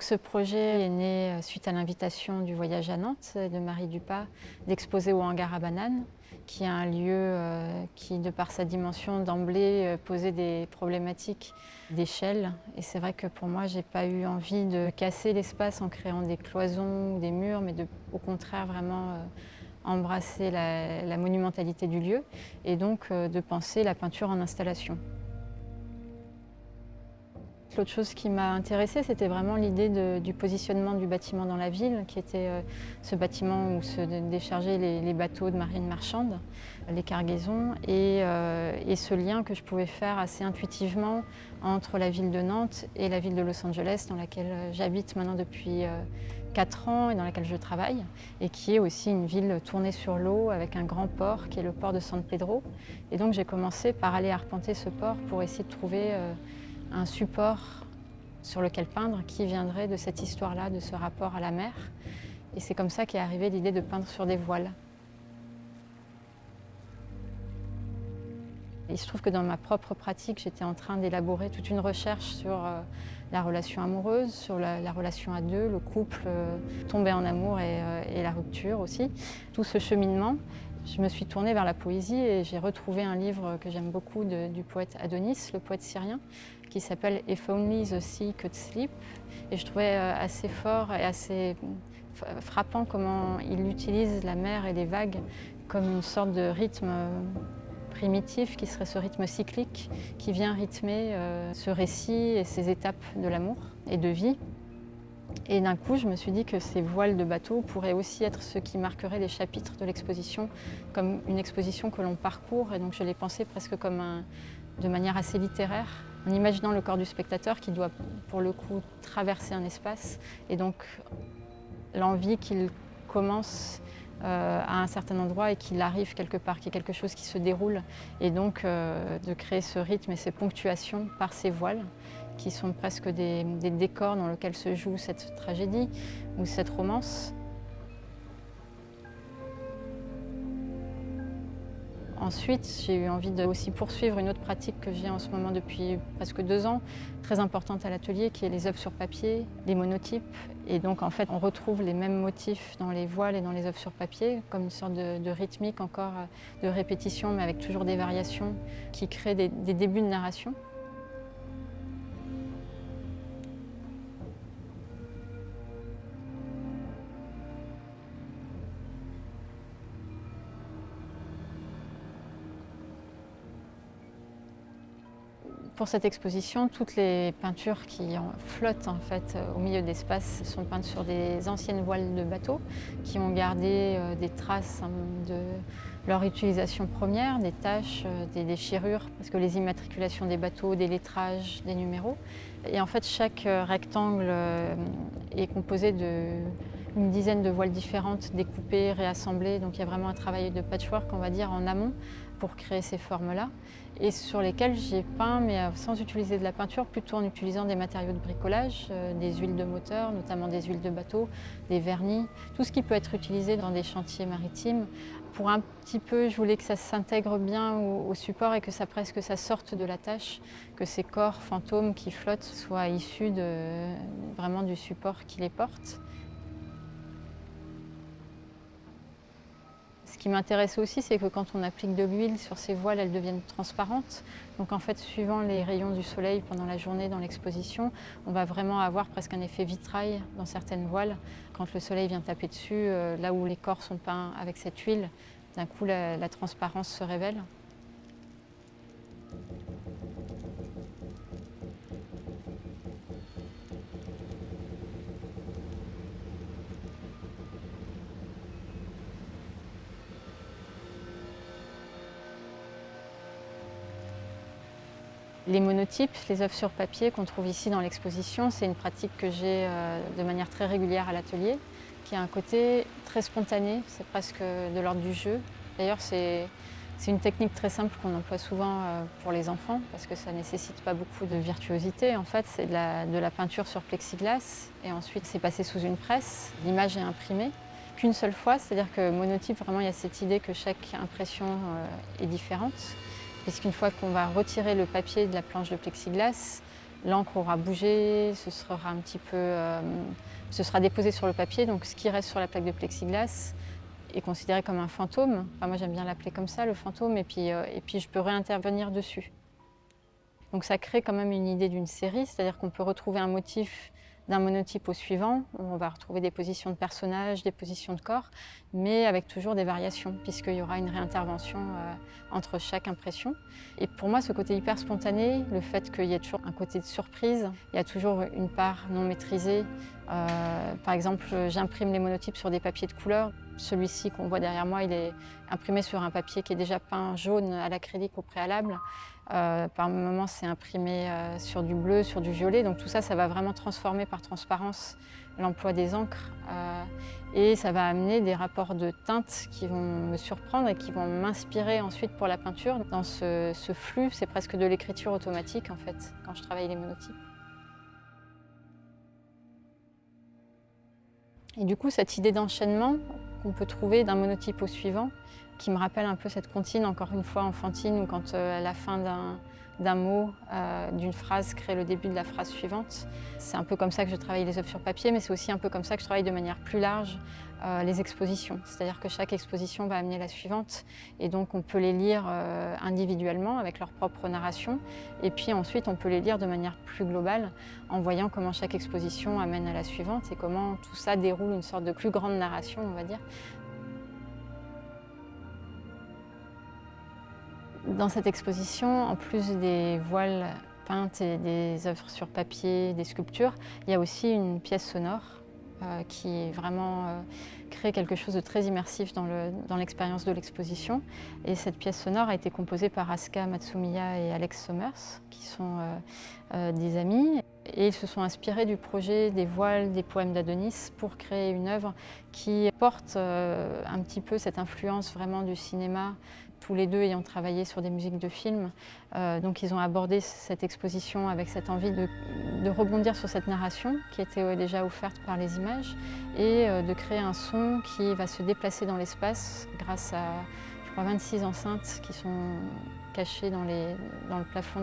ce projet est né suite à l'invitation du voyage à Nantes de Marie Dupas d'exposer au hangar à bananes, qui est un lieu qui, de par sa dimension d'emblée, posait des problématiques d'échelle. Et c'est vrai que pour moi, je n'ai pas eu envie de casser l'espace en créant des cloisons ou des murs, mais au contraire vraiment embrasser la monumentalité du lieu et donc de penser la peinture en installation. L'autre chose qui m'a intéressée, c'était vraiment l'idée du positionnement du bâtiment dans la ville, qui était ce bâtiment où se déchargeaient les bateaux de marine marchande, les cargaisons, et ce lien que je pouvais faire assez intuitivement entre la ville de Nantes et la ville de Los Angeles, dans laquelle j'habite maintenant depuis 4 ans et dans laquelle je travaille, et qui est aussi une ville tournée sur l'eau avec un grand port qui est le port de San Pedro. Et donc j'ai commencé par aller arpenter ce port pour essayer de trouver un support sur lequel peindre qui viendrait de cette histoire-là, de ce rapport à la mer. Et c'est comme ça qu'est arrivée l'idée de peindre sur des voiles. Il se trouve que dans ma propre pratique, j'étais en train d'élaborer toute une recherche sur la relation amoureuse, sur la relation à deux, le couple tombé en amour et la rupture aussi. Tout ce cheminement, je me suis tournée vers la poésie et j'ai retrouvé un livre que j'aime beaucoup du poète Adonis, le poète syrien, qui s'appelle « If only the sea could sleep ». Et je trouvais assez fort et assez frappant comment il utilise la mer et les vagues comme une sorte de rythme primitif qui serait ce rythme cyclique qui vient rythmer ce récit et ces étapes de l'amour et de vie. Et d'un coup, je me suis dit que ces voiles de bateau pourraient aussi être ce qui marquerait les chapitres de l'exposition, comme une exposition que l'on parcourt. Et donc je l'ai pensé presque comme de manière assez littéraire, en imaginant le corps du spectateur qui doit pour le coup traverser un espace. Et donc l'envie qu'il commence à un certain endroit et qu'il arrive quelque part, qu'il y ait quelque chose qui se déroule. Et donc de créer ce rythme et ces ponctuations par ces voiles, qui sont presque des décors dans lesquels se joue cette tragédie ou cette romance. Ensuite, j'ai eu envie de aussi poursuivre une autre pratique que j'ai en ce moment depuis presque 2 ans, très importante à l'atelier, qui est les œuvres sur papier, les monotypes. Et donc en fait, on retrouve les mêmes motifs dans les voiles et dans les œuvres sur papier, comme une sorte de rythmique encore, de répétition, mais avec toujours des variations qui créent des débuts de narration. Pour cette exposition, toutes les peintures qui flottent en fait au milieu de l'espace sont peintes sur des anciennes voiles de bateau qui ont gardé des traces de leur utilisation première, des taches, des déchirures, parce que les immatriculations des bateaux, des lettrages, des numéros. Et en fait, chaque rectangle est composé d'une dizaine de voiles différentes, découpées, réassemblées. Donc il y a vraiment un travail de patchwork, on va dire, en amont pour créer ces formes-là, et sur lesquelles j'ai peint, mais sans utiliser de la peinture, plutôt en utilisant des matériaux de bricolage, des huiles de moteur, notamment des huiles de bateau, des vernis, tout ce qui peut être utilisé dans des chantiers maritimes. Pour un petit peu, je voulais que ça s'intègre bien au support et que ça sorte de la tâche, que ces corps fantômes qui flottent soient issus vraiment du support qui les porte. Ce qui m'intéresse aussi, c'est que quand on applique de l'huile sur ces voiles, elles deviennent transparentes. Donc en fait, suivant les rayons du soleil pendant la journée dans l'exposition, on va vraiment avoir presque un effet vitrail dans certaines voiles. Quand le soleil vient taper dessus, là où les corps sont peints avec cette huile, d'un coup la transparence se révèle. Les monotypes, les œuvres sur papier qu'on trouve ici dans l'exposition, c'est une pratique que j'ai de manière très régulière à l'atelier, qui a un côté très spontané, c'est presque de l'ordre du jeu. D'ailleurs, c'est une technique très simple qu'on emploie souvent pour les enfants, parce que ça ne nécessite pas beaucoup de virtuosité. En fait, c'est de la peinture sur plexiglas, et ensuite c'est passé sous une presse. L'image est imprimée qu'une seule fois, c'est-à-dire que monotype, vraiment, il y a cette idée que chaque impression est différente. Puisqu'une fois qu'on va retirer le papier de la planche de plexiglas, l'encre aura bougé, ce sera déposé sur le papier, donc ce qui reste sur la plaque de plexiglas est considéré comme un fantôme. Enfin, moi j'aime bien l'appeler comme ça, le fantôme, et puis je peux réintervenir dessus. Donc ça crée quand même une idée d'une série, c'est-à-dire qu'on peut retrouver un motif d'un monotype au suivant, où on va retrouver des positions de personnages, des positions de corps, mais avec toujours des variations, puisqu'il y aura une réintervention entre chaque impression. Et pour moi, ce côté hyper spontané, le fait qu'il y ait toujours un côté de surprise, il y a toujours une part non maîtrisée. Par exemple, j'imprime les monotypes sur des papiers de couleur. Celui-ci qu'on voit derrière moi, il est imprimé sur un papier qui est déjà peint jaune à l'acrylique au préalable. Par moments, c'est imprimé sur du bleu, sur du violet. Donc tout ça, ça va vraiment transformer par transparence l'emploi des encres. Et ça va amener des rapports de teintes qui vont me surprendre et qui vont m'inspirer ensuite pour la peinture. Dans ce flux, c'est presque de l'écriture automatique en fait, quand je travaille les monotypes. Et du coup, cette idée d'enchaînement qu'on peut trouver d'un monotype au suivant, qui me rappelle un peu cette comptine, encore une fois enfantine, où quand la fin d'un mot, d'une phrase crée le début de la phrase suivante. C'est un peu comme ça que je travaille les œuvres sur papier, mais c'est aussi un peu comme ça que je travaille de manière plus large les expositions. C'est-à-dire que chaque exposition va amener la suivante, et donc on peut les lire individuellement avec leur propre narration, et puis ensuite on peut les lire de manière plus globale en voyant comment chaque exposition amène à la suivante et comment tout ça déroule une sorte de plus grande narration, on va dire. Dans cette exposition, en plus des voiles peintes et des œuvres sur papier, des sculptures, il y a aussi une pièce sonore qui vraiment crée quelque chose de très immersif dans l'expérience de l'exposition. Et cette pièce sonore a été composée par Asuka Matsumiya et Alex Sommers, qui sont des amis. Et ils se sont inspirés du projet des voiles, des poèmes d'Adonis pour créer une œuvre qui porte un petit peu cette influence vraiment du cinéma, tous les deux ayant travaillé sur des musiques de films. Donc ils ont abordé cette exposition avec cette envie de rebondir sur cette narration qui était déjà offerte par les images et de créer un son qui va se déplacer dans l'espace grâce à, je crois, 26 enceintes qui sont cachées dans le plafond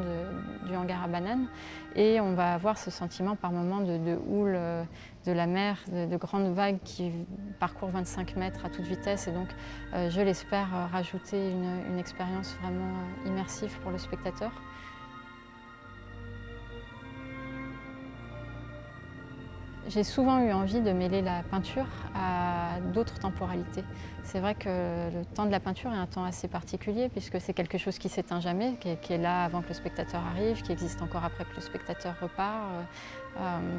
du hangar à bananes. Et on va avoir ce sentiment par moments de houle de la mer, de grandes vagues qui parcourent 25 mètres à toute vitesse. Et donc, je l'espère, rajouter une expérience vraiment immersive pour le spectateur. J'ai souvent eu envie de mêler la peinture à d'autres temporalités. C'est vrai que le temps de la peinture est un temps assez particulier puisque c'est quelque chose qui s'éteint jamais, qui est là avant que le spectateur arrive, qui existe encore après que le spectateur repart.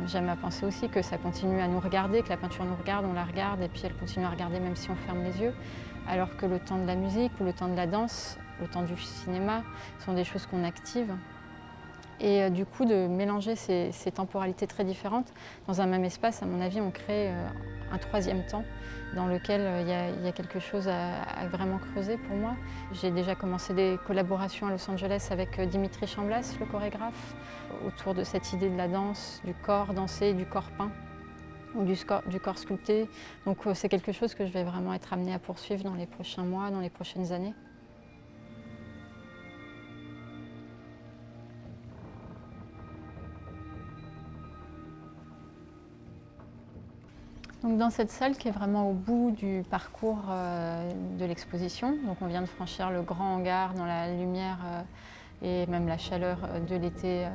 J'aime à penser aussi que ça continue à nous regarder, que la peinture nous regarde, on la regarde et puis elle continue à regarder même si on ferme les yeux. Alors que le temps de la musique ou le temps de la danse, le temps du cinéma sont des choses qu'on active. Et du coup, de mélanger ces temporalités très différentes dans un même espace, à mon avis, on crée un troisième temps dans lequel il y a quelque chose à vraiment creuser pour moi. J'ai déjà commencé des collaborations à Los Angeles avec Dimitri Chamblas, le chorégraphe, autour de cette idée de la danse, du corps dansé, du corps peint ou du corps sculpté. Donc c'est quelque chose que je vais vraiment être amenée à poursuivre dans les prochains mois, dans les prochaines années. Donc dans cette salle qui est vraiment au bout du parcours de l'exposition, donc on vient de franchir le grand hangar dans la lumière et même la chaleur de l'été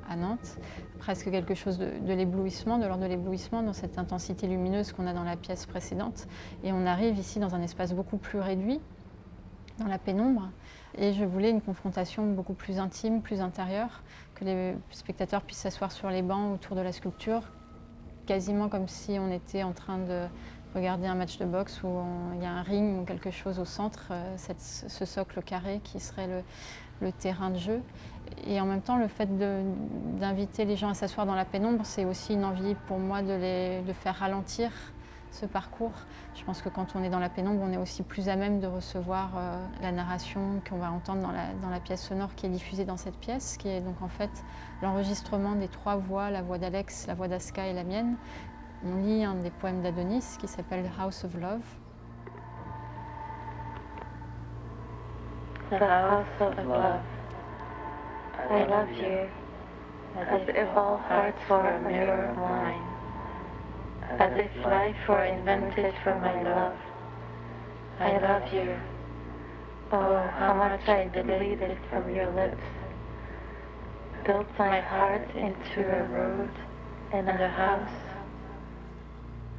à Nantes, presque quelque chose de l'éblouissement, de l'ordre de l'éblouissement dans cette intensité lumineuse qu'on a dans la pièce précédente. Et on arrive ici dans un espace beaucoup plus réduit, dans la pénombre. Et je voulais une confrontation beaucoup plus intime, plus intérieure, que les spectateurs puissent s'asseoir sur les bancs autour de la sculpture, quasiment comme si on était en train de regarder un match de boxe où il y a un ring ou quelque chose au centre, ce socle carré qui serait le terrain de jeu. Et en même temps, le fait d'inviter les gens à s'asseoir dans la pénombre, c'est aussi une envie pour moi de faire ralentir ce parcours. Je pense que quand on est dans la pénombre, on est aussi plus à même de recevoir la narration qu'on va entendre dans la pièce sonore qui est diffusée dans cette pièce, qui est donc en fait l'enregistrement des trois voix, la voix d'Alex, la voix d'Asuka et la mienne. On lit un des poèmes d'Adonis qui s'appelle House of Love. The house of love. I love you. as if all hearts were a mirror of mine, as if life were invented for my love. I love you. Oh, how much I believed it from your lips. Built my heart into a road and a house.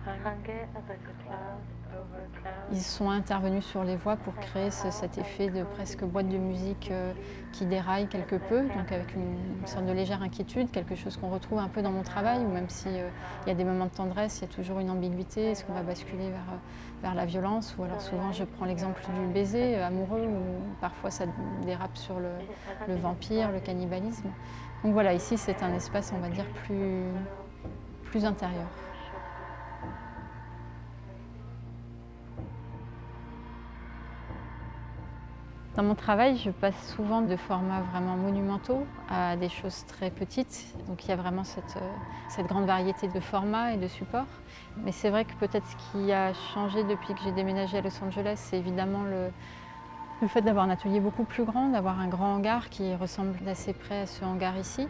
Hung it like a cloud over cloud. Ils sont intervenus sur les voix pour créer cet effet de presque boîte de musique qui déraille quelque peu, donc avec une sorte de légère inquiétude, quelque chose qu'on retrouve un peu dans mon travail, où même s'il y a des moments de tendresse, il y a toujours une ambiguïté, est-ce qu'on va basculer vers la violence, ou alors souvent je prends l'exemple du baiser amoureux, où parfois ça dérape sur le vampire, le cannibalisme. Donc voilà, ici c'est un espace, on va dire, plus intérieur. Dans mon travail, je passe souvent de formats vraiment monumentaux à des choses très petites. Donc il y a vraiment cette grande variété de formats et de supports. Mais c'est vrai que peut-être ce qui a changé depuis que j'ai déménagé à Los Angeles, c'est évidemment le fait d'avoir un atelier beaucoup plus grand, d'avoir un grand hangar qui ressemble d'assez près à ce hangar ici.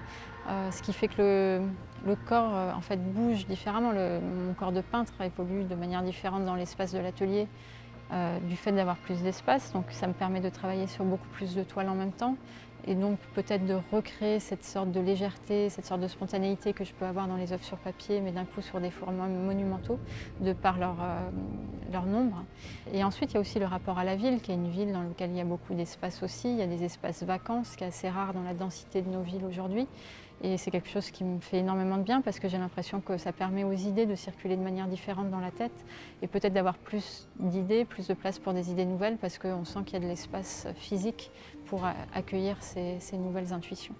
Ce qui fait que le corps en fait, bouge différemment. Mon corps de peintre évolue de manière différente dans l'espace de l'atelier. Du fait d'avoir plus d'espace, donc ça me permet de travailler sur beaucoup plus de toiles en même temps et donc peut-être de recréer cette sorte de légèreté, cette sorte de spontanéité que je peux avoir dans les œuvres sur papier, mais d'un coup sur des formats monumentaux de par leur nombre. Et ensuite, il y a aussi le rapport à la ville, qui est une ville dans laquelle il y a beaucoup d'espace aussi. Il y a des espaces vacances, ce qui est assez rare dans la densité de nos villes aujourd'hui. Et c'est quelque chose qui me fait énormément de bien parce que j'ai l'impression que ça permet aux idées de circuler de manière différente dans la tête et peut-être d'avoir plus d'idées, plus de place pour des idées nouvelles parce qu'on sent qu'il y a de l'espace physique pour accueillir ces nouvelles intuitions.